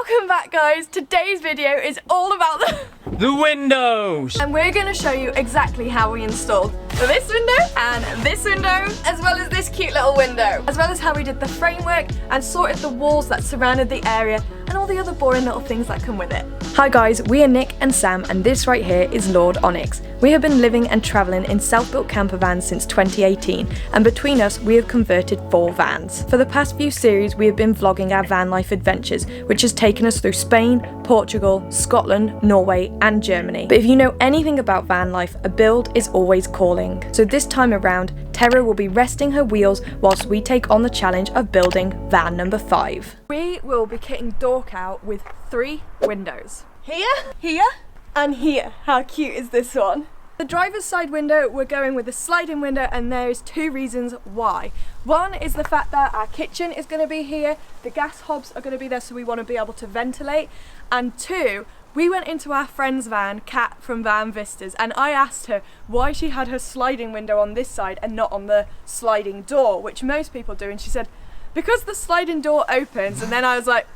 Welcome back, guys. Today's video is all about the windows, and we're going to show you exactly how we installed this window and this window, as well as this cute little window, as well as how we did the framework and sorted the walls that surrounded the area and all the other boring little things that come with it. Hi guys, we are Nick and Sam, and this right here is Lord Onyx. We have been living and travelling in self-built camper vans since 2018, and between us we have converted 4 vans. For the past few series we have been vlogging our van life adventures, which has taken us through Spain, Portugal, Scotland, Norway and Germany. But if you know anything about van life, a build is always calling. So this time around, Terra will be resting her wheels whilst we take on the challenge of building van number 5. We will be kitting Dork out with 3 windows. Here, here, and here. How cute is this one? The driver's side window, we're going with a sliding window, and there's 2 reasons why. One is the fact that our kitchen is going to be here, the gas hobs are going to be there, so we want to be able to ventilate. And 2, we went into our friend's van, Kat from Van Vistas, and I asked her why she had her sliding window on this side and not on the sliding door, which most people do, and she said, because the sliding door opens. And then I was like,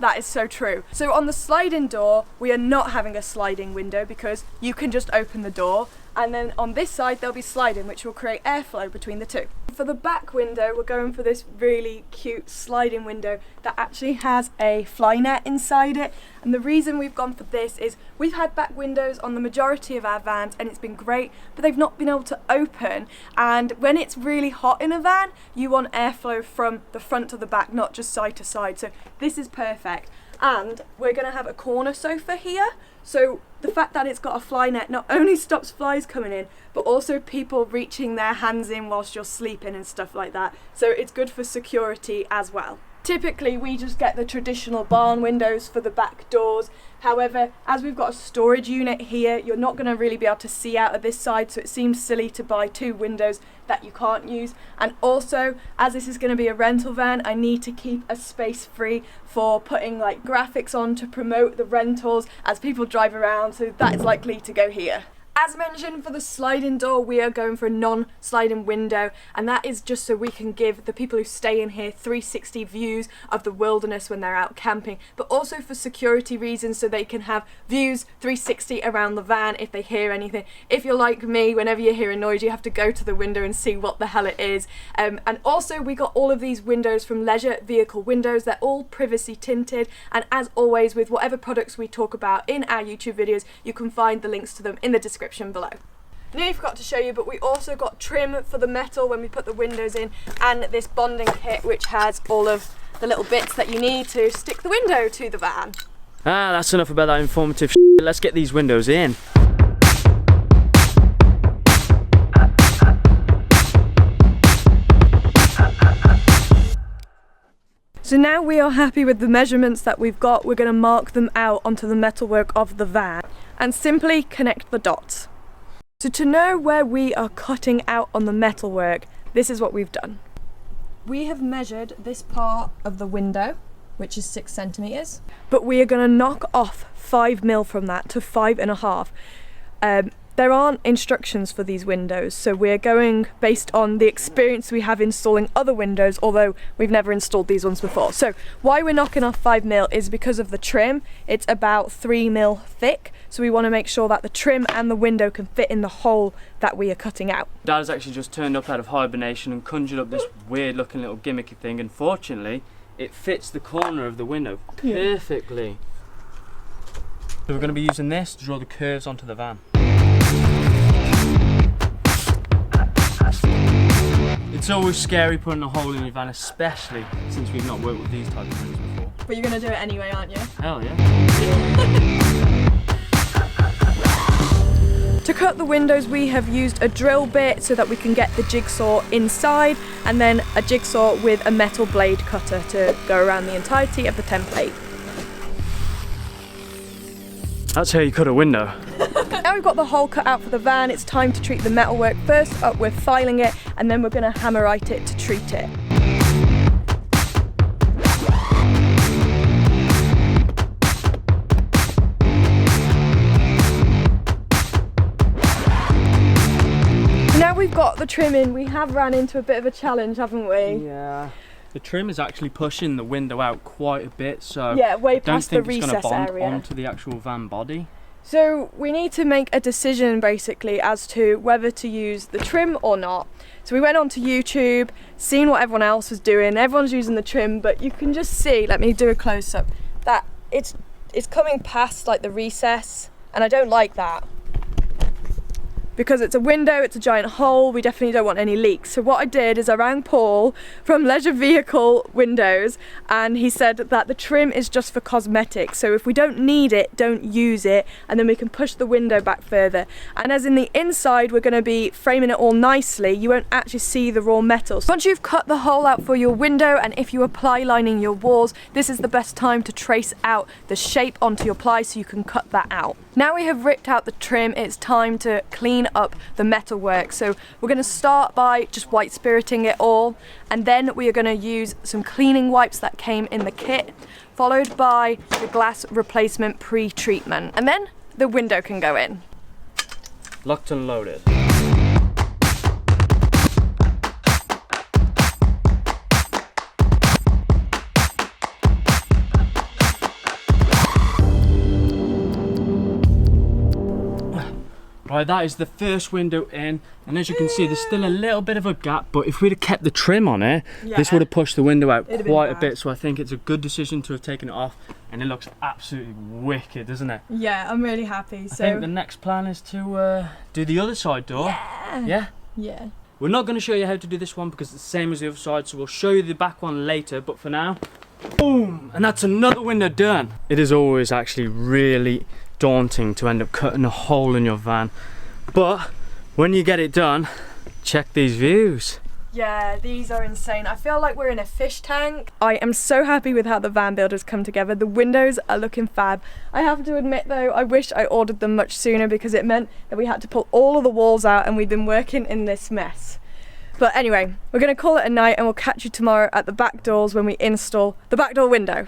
that is so true. So on the sliding door, we are not having a sliding window because you can just open the door, and then on this side there'll be sliding, which will create airflow between the 2. For the back window, we're going for this really cute sliding window that actually has a fly net inside it. And the reason we've gone for this is we've had back windows on the majority of our vans and it's been great, but they've not been able to open. And when it's really hot in a van, you want airflow from the front to the back, not just side to side. So this is perfect. And we're going to have a corner sofa here, so the fact that it's got a fly net not only stops flies coming in, but also people reaching their hands in whilst you're sleeping and stuff like that, so it's good for security as well. Typically we just get the traditional barn windows for the back doors. However, as we've got a storage unit here, you're not going to really be able to see out of this side, so it seems silly to buy 2 windows that you can't use. And also, as this is going to be a rental van, I need to keep a space free for putting like graphics on to promote the rentals as people drive around, so that is likely to go here. As mentioned, for the sliding door, we are going for a non-sliding window, and that is just so we can give the people who stay in here 360 views of the wilderness when they're out camping, but also for security reasons, so they can have views 360 around the van if they hear anything. If you're like me, whenever you hear a noise, you have to go to the window and see what the hell it is. And also, we got all of these windows from Leisure Vehicle Windows. They're all privacy tinted, and as always, with whatever products we talk about in our YouTube videos, you can find the links to them in the description below. Nearly forgot to show you, but we also got trim for the metal when we put the windows in, and this bonding kit which has all of the little bits that you need to stick the window to the van. That's enough about that informative Let's get these windows in. So now we are happy with the measurements that we've got. We're going to mark them out onto the metalwork of the van and simply connect the dots. So to know where we are cutting out on the metalwork, this is what we've done. We have measured this part of the window, which is 6 centimeters, but we are going to knock off 5 mil from that to 5.5. There aren't instructions for these windows, so we're going based on the experience we have installing other windows, although we've never installed these ones before. So why we're knocking off 5 mil is because of the trim. It's about 3 mil thick, so we want to make sure that the trim and the window can fit in the hole that we are cutting out. Dad has actually just turned up out of hibernation and conjured up this weird looking little gimmicky thing, and fortunately it fits the corner of the window perfectly. So we're going to be using this to draw the curves onto the van. It's always scary putting a hole in your van, especially since we've not worked with these types of things before. But you're going to do it anyway, aren't you? Hell yeah. To cut the windows, we have used a drill bit so that we can get the jigsaw inside, and then a jigsaw with a metal blade cutter to go around the entirety of the template. That's how you cut a window. Now we've got the hole cut out for the van, it's time to treat the metalwork. First up, we're filing it, and then we're going to hammerite it to treat it. Now we've got the trim in, we have ran into a bit of a challenge, haven't we? Yeah. the trim is actually pushing the window out quite a bit, so yeah, way I don't past the think it's going to recess bond area. onto the actual van body. So we need to make a decision basically as to whether to use the trim or not. So we went onto YouTube, seen what everyone else was doing. Everyone's using the trim, but you can just see, let me do a close-up, that it's coming past like the recess, and I don't like that. Because it's a window, it's a giant hole, we definitely don't want any leaks. So what I did is I rang Paul from Leisure Vehicle Windows, and he said that the trim is just for cosmetics. So if we don't need it, don't use it, and then we can push the window back further. And as in the inside, we're gonna be framing it all nicely, you won't actually see the raw metal. So once you've cut the hole out for your window, and if you are ply lining your walls, this is the best time to trace out the shape onto your ply so you can cut that out. Now we have ripped out the trim, it's time to clean up the metalwork. So we're going to start by just white spiriting it all, and then we are going to use some cleaning wipes that came in the kit, followed by the glass replacement pre-treatment, and then the window can go in. Locked and loaded. Right, that is the first window in, and as you can see, there's still a little bit of a gap, but if we'd have kept the trim on it, this would have pushed the window out quite a bit, so I think it's a good decision to have taken it off, and it looks absolutely wicked, doesn't it? Yeah, I'm really happy. I think the next plan is to do the other side door. Yeah? Yeah. We're not going to show you how to do this one because it's the same as the other side, so we'll show you the back one later, but for now, boom! And that's another window done. It is always actually really daunting to end up cutting a hole in your van, but when you get it done, check these views. Yeah, these are insane. I feel like we're in a fish tank. I am so happy with how the van build has come together. The windows are looking fab. I have to admit though, I wish I ordered them much sooner because it meant that we had to pull all of the walls out and we've been working in this mess. But anyway, we're going to call it a night and we'll catch you tomorrow at the back doors when we install the back door window.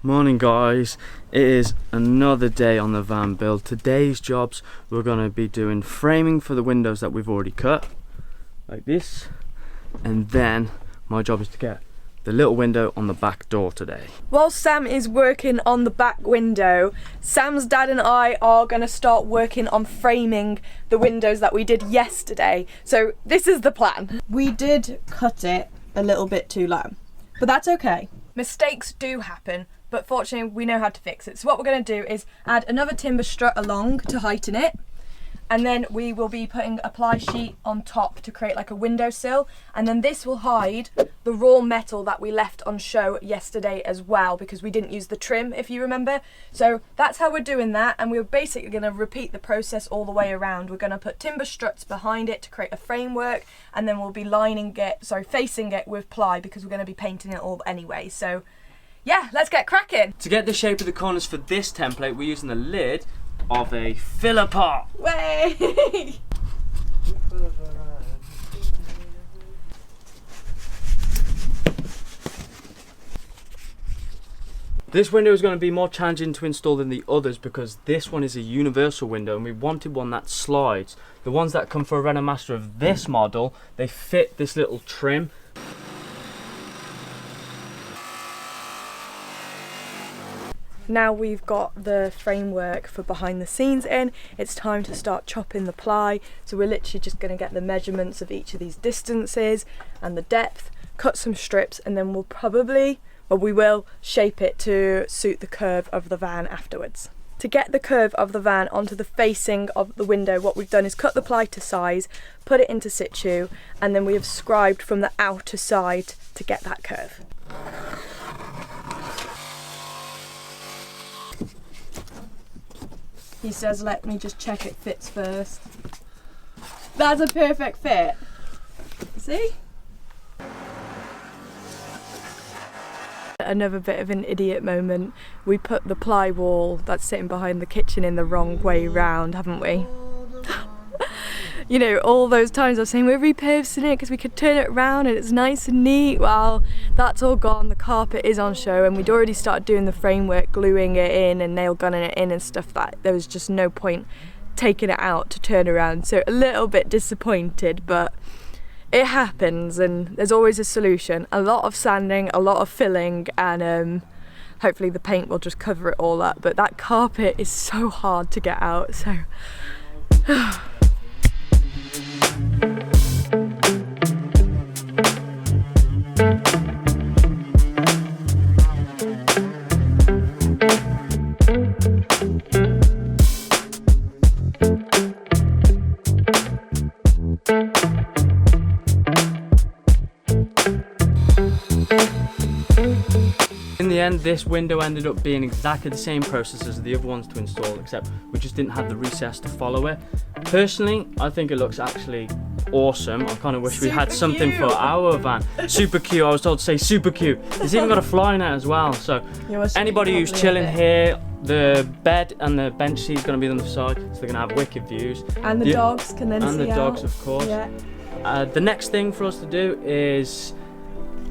Morning guys, it is another day on the van build. Today's jobs, we're going to be doing framing for the windows that we've already cut, like this, and then my job is to get the little window on the back door today. While Sam is working on the back window, Sam's dad and I are going to start working on framing the windows that we did yesterday. So this is the plan. We did cut it a little bit too low, but that's okay. Mistakes do happen, but fortunately we know how to fix it. So what we're going to do is add another timber strut along to heighten it, and then we will be putting a ply sheet on top to create like a windowsill, and then this will hide the raw metal that we left on show yesterday as well, because we didn't use the trim, if you remember. So that's how we're doing that, and we're basically going to repeat the process all the way around. We're going to put timber struts behind it to create a framework, and then we'll be facing it with ply because we're going to be painting it all anyway. So yeah, let's get cracking. To get the shape of the corners for this template, we're using the lid of a filler pot. Way! This window is going to be more challenging to install than the others because this one is a universal window and we wanted one that slides. The ones that come for a Renault Master of this model, they fit this little trim. Now we've got the framework for behind the scenes in, it's time to start chopping the ply. So we're literally just going to get the measurements of each of these distances and the depth, cut some strips, and then we will shape it to suit the curve of the van afterwards. To get the curve of the van onto the facing of the window, what we've done is cut the ply to size, put it into situ, and then we have scribed from the outer side to get that curve. He says, let me just check it fits first. That's a perfect fit. See? Another bit of an idiot moment. We put the ply wall that's sitting behind the kitchen in the wrong way round, haven't we? You know, all those times I was saying we're repurposing it because we could turn it around and it's nice and neat. Well, that's all gone. The carpet is on show and we'd already started doing the framework, gluing it in and nail gunning it in and stuff, that there was just no point taking it out to turn around. So a little bit disappointed, but it happens, and there's always a solution. A lot of sanding, a lot of filling, and hopefully the paint will just cover it all up. But that carpet is so hard to get out, so... In the end, this window ended up being exactly the same process as the other ones to install, except we just didn't have the recess to follow it. Personally, I think it looks actually awesome. I kind of wish we had something for our van. Super cute. I was told to say super cute. It's even got a fly net as well. So anybody who's chilling here, the bed and the bench seat is going to be on the side, so they're going to have wicked views. And the dogs can then see out. And the dogs, of course. Yeah. The next thing for us to do is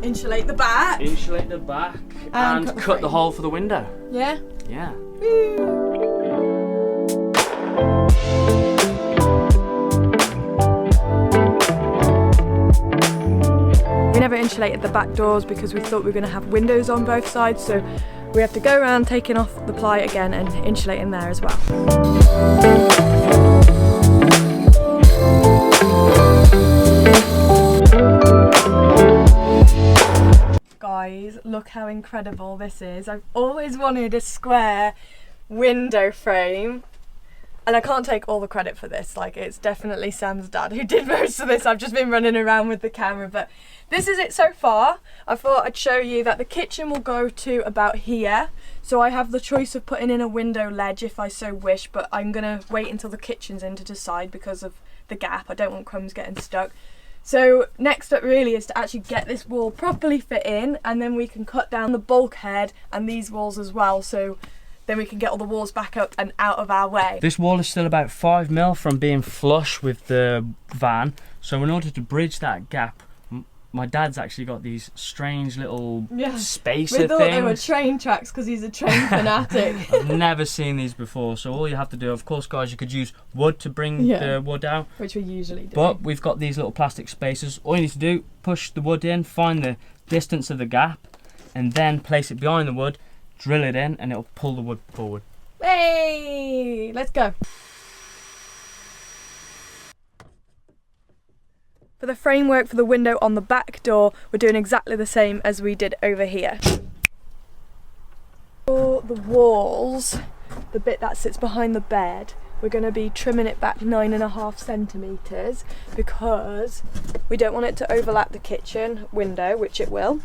insulate the back. Insulate the back and cut the hole for the window. Yeah? Yeah. We never insulated the back doors because we thought we were going to have windows on both sides, so we have to go around taking off the ply again and insulate in there as well. Guys, look how incredible this is. I've always wanted a square window frame, and I can't take all the credit for this. Like, it's definitely Sam's dad who did most of this. I've just been running around with the camera, but this is it so far. I thought I'd show you that the kitchen will go to about here, so I have the choice of putting in a window ledge if I so wish, but I'm gonna wait until the kitchen's in to decide because of the gap. I don't want crumbs getting stuck. So next up really is to actually get this wall properly fit in, and then we can cut down the bulkhead and these walls as well, so then we can get all the walls back up and out of our way. This wall is still about 5 mil from being flush with the van, so in order to bridge that gap, my dad's actually got these strange little spacer things. We thought they were train tracks because he's a train fanatic. I've never seen these before, so all you have to do, of course guys, you could use wood to bring the wood out. Which we usually do. But we've got these little plastic spacers. All you need to do, push the wood in, find the distance of the gap, and then place it behind the wood, drill it in, and it'll pull the wood forward. Hey, let's go. For the framework for the window on the back door, we're doing exactly the same as we did over here. For the walls, the bit that sits behind the bed, we're going to be trimming it back 9.5 centimetres because we don't want it to overlap the kitchen window, which it will,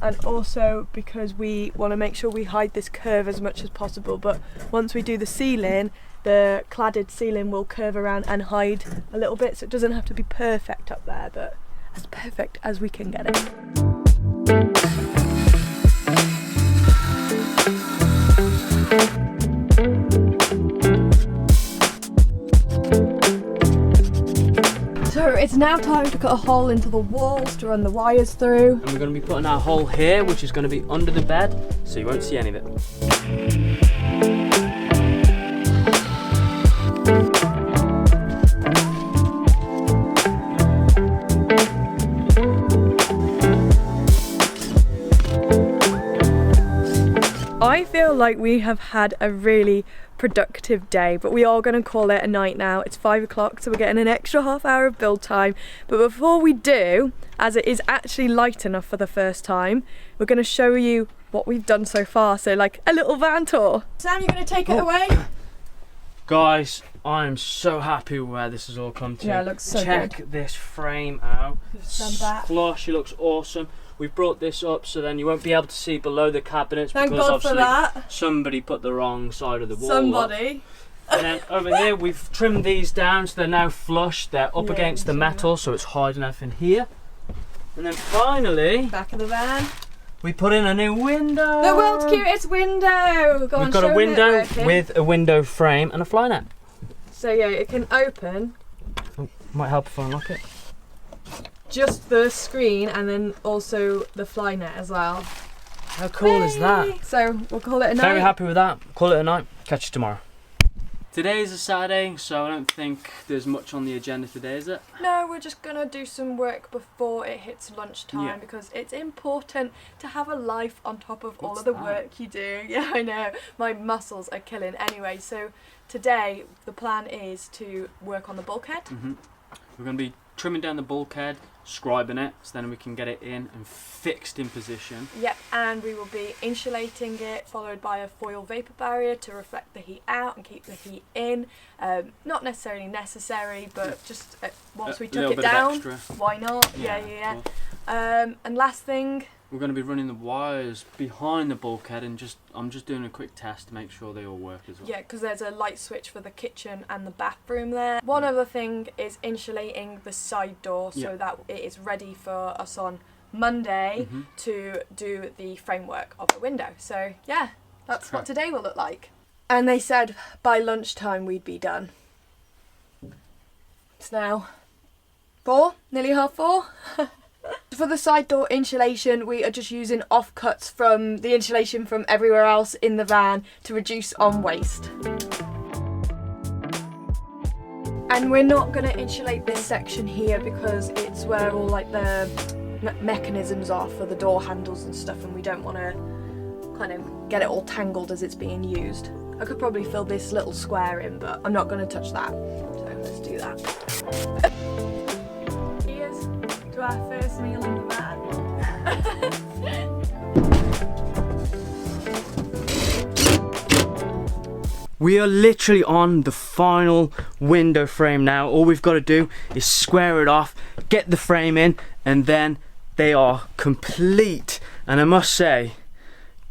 and also because we want to make sure we hide this curve as much as possible. But once we do the ceiling, the cladded ceiling will curve around and hide a little bit, so it doesn't have to be perfect up there, but as perfect as we can get it. So it's now time to cut a hole into the walls to run the wires through. And we're going to be putting our hole here, which is going to be under the bed, so you won't see any of it. I feel like we have had a really productive day, but we are going to call it a night now. It's 5 o'clock, so we're getting an extra half hour of build time. But before we do, as it is actually light enough for the first time, we're going to show you what we've done so far. So like a little van tour. Sam, you're going to take it away? Guys, I'm so happy with where this has all come to. Yeah, it looks so good. Check this frame out. Stand back. Flush, it looks awesome. We've brought this up so then you won't be able to see below the cabinets. Thank because God obviously for that. Somebody put the wrong side of the wall. Somebody. And then over here we've trimmed these down so they're now flush. They're up against the metal, so it's hiding everything here. And then finally, back of the van, we put in a new window. The world's cutest window. We've got a window with a window frame and a fly net. So yeah, it can open. Oh, might help if I unlock it. Just the screen and then also the fly net as well. How cool is that? So we'll call it a night. Very happy with that. Call it a night. Catch you tomorrow. Today is a Saturday, so I don't think there's much on the agenda today, is it? No, we're just gonna do some work before it hits lunchtime, Yeah. because it's important to have a life on top of all What's of the that? work you do. Yeah, I know, my muscles are killing. Anyway, so today the plan is to work on the bulkhead. We're going to be trimming down the bulkhead, scribing it, so then we can get it in and fixed in position. Yep, and we will be insulating it, followed by a foil vapour barrier to reflect the heat out and keep the heat in. Not necessarily necessary, but just once we took it down, why not? Yeah. And last thing, we're going to be running the wires behind the bulkhead, and I'm just doing a quick test to make sure they all work as well. yeah, because there's a light switch for the kitchen and the bathroom there. One other thing is insulating the side door so that it is ready for us on Monday to do the framework of the window. So yeah, that's what today will look like. And they said by lunchtime we'd be done. It's now 4, nearly 4:30. For the side door insulation, we are just using offcuts from the insulation from everywhere else in the van to reduce on waste. And we're not going to insulate this section here because it's where all like the mechanisms are for the door handles and stuff, and we don't want to kind of get it all tangled as it's being used. I could probably fill this little square in, but I'm not going to touch that. So let's do that. Here's to our first meal in the van. We are literally on the final window frame now. All we've got to do is square it off, get the frame in, and then they are complete. And I must say,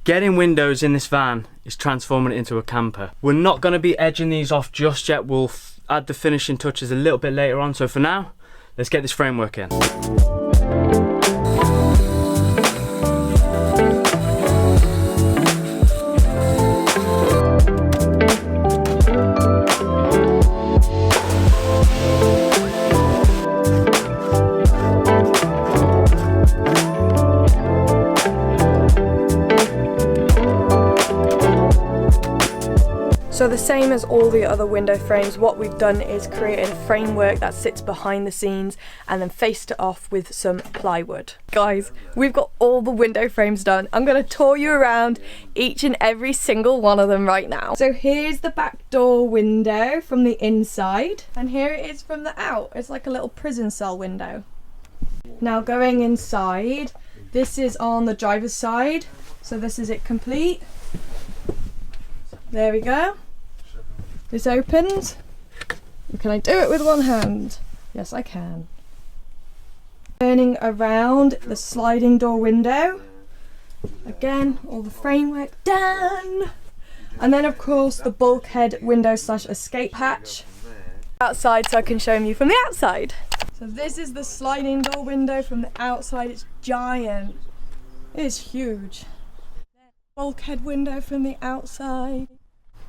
getting windows in this van is transforming it into a camper. We're not going to be edging these off just yet. We'll add the finishing touches a little bit later on. So for now, let's get this framework in. So the same as all the other window frames, what we've done is created a framework that sits behind the scenes and then faced it off with some plywood. Guys, we've got all the window frames done. I'm going to tour you around each and every single one of them right now. So here's the back door window from the inside, and here it is from the out. It's like a little prison cell window. Now going inside, this is on the driver's side, so this is it complete. There we go. This opens. Can I do it with one hand? Yes, I can. Turning around, the sliding door window. Again, all the framework done. And then of course the bulkhead window / escape hatch. Outside, so I can show you from the outside. So this is the sliding door window from the outside. It's giant. It is huge. Bulkhead window from the outside.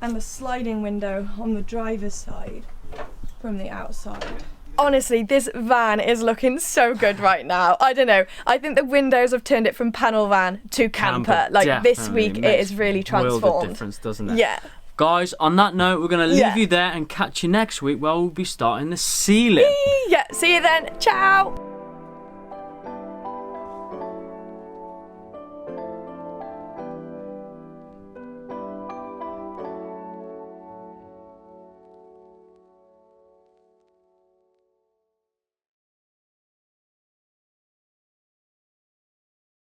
And the sliding window on the driver's side from the outside. Honestly, this van is looking so good right now. I don't know. I think the windows have turned it from panel van to camper. Like this week, it is really transformed. World of difference, doesn't it? Yeah. Guys, on that note, we're going to leave you there and catch you next week where we'll be starting the ceiling. Yeah, see you then. Ciao.